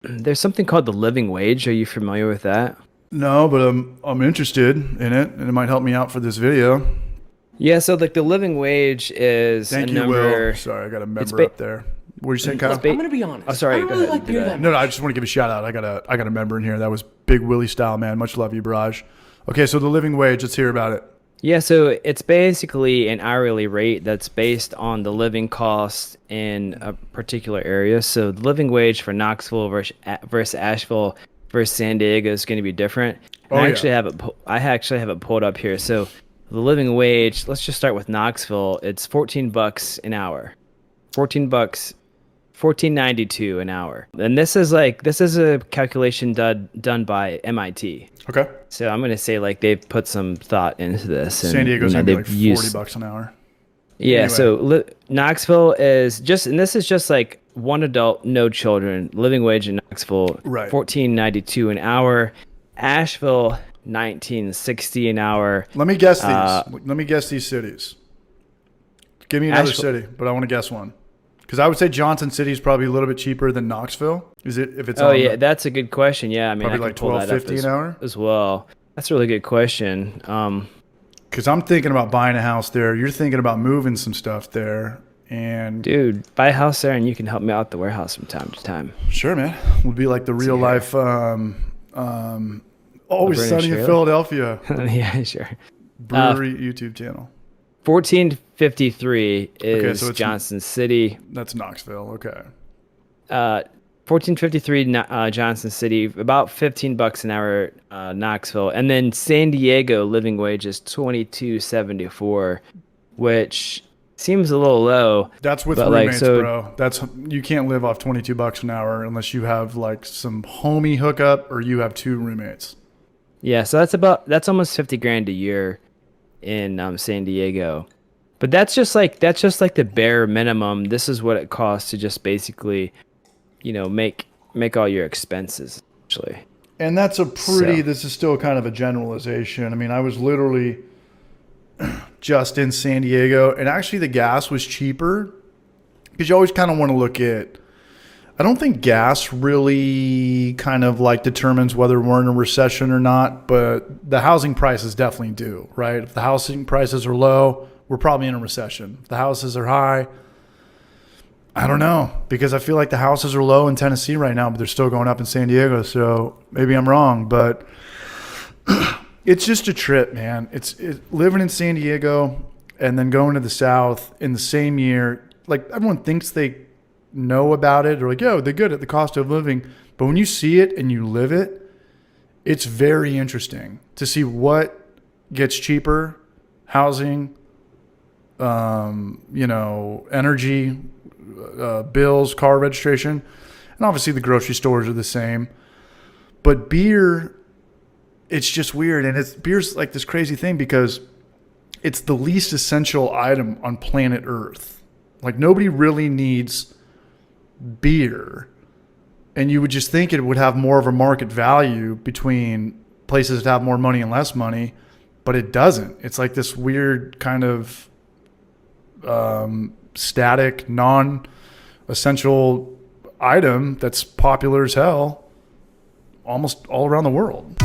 There's something called the living wage. Are you familiar with that? No, but I'm interested in it, and it might help me out for this video. Yeah, so like the living wage is a Thank you, Will. number. Sorry, I got a It's member ba- up there. What are you saying, it's Kyle? ba- I'm gonna be Oh, honest. I sorry. don't Go really ahead. like Do to hear that. that. No, I just want to give a shout out. I got a member in here. That was Big Willie style, man. Much love you, Barrage. Okay, so the living wage. Let's hear about it. Yeah, so it's basically an hourly rate that's based on the living cost in a particular area. So the living wage for Knoxville versus Asheville versus San Diego is going to be different. And Oh I yeah. actually have it. I actually have it pulled up here. So the living wage. Let's just start with Knoxville. It's $14 an hour. 14 bucks. 14.92 an hour. And this is a calculation done by MIT. Okay. So I'm gonna say like they've put some thought into this, and San Diego's gonna be like they've 40 used. bucks an hour. Yeah, Anyway. so Knoxville is just, and this is just like one adult, no children. Living wage in Knoxville, Right. 14.92 an hour. Asheville, 19.60 an hour. Let me guess these. Uh, Let me guess these cities. Give me another Asheville- city, but I want to guess one. Because I would say Johnson City is probably a little bit cheaper than Knoxville. Is it? If it's Oh on yeah, the, that's a good question. Yeah, I mean, probably I can like pull that up 12.50 an hour. as well. That's a really good question. Because I'm thinking about buying a house there. You're thinking about moving some stuff there, and Dude, buy a house there, and you can help me out the warehouse from time to time. sure, man, would be like the real here. life. Always British Sunny in trailer? Philadelphia Yeah, sure. brewery YouTube channel. 1453 Okay, is so it's- Johnson City. That's Knoxville. Okay. 1453 Johnson City, about $15 an hour Knoxville, and then San Diego living wage is 22.74, which seems a little low. That's with But, like, roommates, so- bro. That's you can't live off 22 bucks an hour unless you have like some homie hookup or you have two roommates. Yeah, so that's almost 50 grand a year in San Diego. But that's just like the bare minimum. This is what it costs to just basically, make all your expenses essentially. And that's a pretty, So- this is still kind of a generalization. I mean, I was literally just in San Diego, and actually the gas was cheaper because you always kind of want to look at, I don't think gas really kind of like determines whether we're in a recession or not, but the housing prices definitely do, right? If the housing prices are low, we're probably in a recession. If the houses are high, I don't know, because I feel like the houses are low in Tennessee right now, but they're still going up in San Diego. So maybe I'm wrong, but it's just a trip, man. Living in San Diego and then going to the South in the same year. Like everyone thinks they know about it or like, yo, they're good at the cost of living. But when you see it and you live it, it's very interesting to see what gets cheaper, housing, energy, bills, car registration, and obviously the grocery stores are the same. But beer, it's just weird, and beer's like this crazy thing because it's the least essential item on planet Earth. Like nobody really needs beer, and you would just think it would have more of a market value between places that have more money and less money, but it doesn't. It's like this weird kind of static, non-essential item that's popular as hell almost all around the world.